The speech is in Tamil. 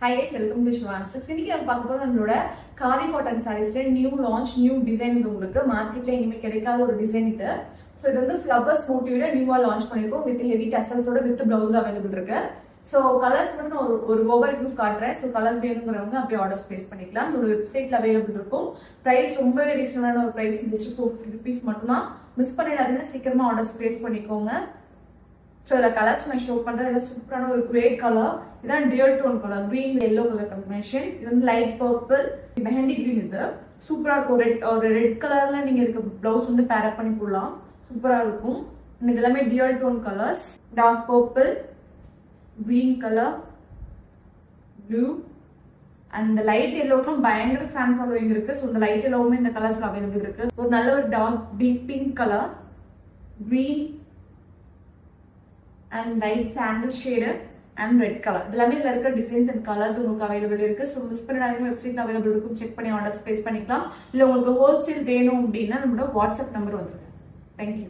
Hi guys, welcome to Shivan. So, இன்னைக்கு நம்ம பார்க்க போறோம் நம்மளோட காதி காட்டன் சாரீஸ்ல நியூ லான்ச் நியூ டிசைன் இது உங்களுக்கு மார்க்கெட்ல இனிமே கிடைக்காத ஒரு டிசைன் இது. ஸோ இது வந்து ஃப்ளவர்ஸ் மோட்டிவ்ல நியூவா லான்ச் பண்ணிருக்கோம் வித் ஹெவி டசல்ஸோட வித் பிளவுஸ் அவைலபிள் இருக்கு. ஸோ கலர்ஸ் மட்டும் நான் ஒரு ஓவர் வியூ காட்டுறேன். ஸோ கலர்ஸ் வேணுங்கிறவங்க அப்படியே ஆர்டர்ஸ் பிளேஸ் பண்ணிக்கலாம். ஒரு வெப்சைட்ல அவைலபிள் இருக்கும். பிரைஸ் ரொம்பவே ரீசனபிளான ஒரு பிரைஸ், ஜஸ்ட் ₹450 மட்டும் தான். மிஸ் பண்ணிடாதீங்க, சீக்கிரமா ஆர்டர்ஸ் பிளேஸ் பண்ணிக்கோங்க. ஸோ இதில் கலர்ஸ் நான் ஷோ பண்ணுறேன். இதில் சூப்பரான ஒரு கிரே கலர், இதான் dear tone colour, green yellow colour combination. இது வந்து லைட் பர்பிள் மெஹந்தி கிரீன். இது சூப்பராக இருக்கும். ஒரு ரெட் கலர்ல நீங்கள் இருக்க ப்ளவுஸ் வந்து பேரப் பண்ணி போடலாம், சூப்பராக இருக்கும். இது எல்லாமே டியர் tone colours, dark purple, green colour, blue and light எல்லோக்கும் பயங்கர ஃபேன் ஃபாலோவிங் இருக்கு. ஸோ இந்த லைட் எல்லோவுமே இந்த கலர்ஸ்ல அவைலபிள் இருக்கு. ஒரு நல்ல ஒரு dark deep pink colour, green and light sandal shade and red color. எல்லாமே இதுல இருக்க டிசைன்ஸ் அண்ட் கலர்ஸ் உங்களுக்கு அவைலபிள் இருக்கு. ஸோ மிஸ் பண்ணாதீங்க, வெப்சைட்ல அவைலபிள் இருக்கும், செக் பண்ணி ஆர்டர்ஸ் பிளேஸ் பண்ணிக்கலாம். இல்லை உங்களுக்கு ஹோல்சேல் வேணும் அப்படின்னா நம்மளோட வாட்ஸ்அப் நம்பர் வந்துருக்கு. தேங்க்யூ.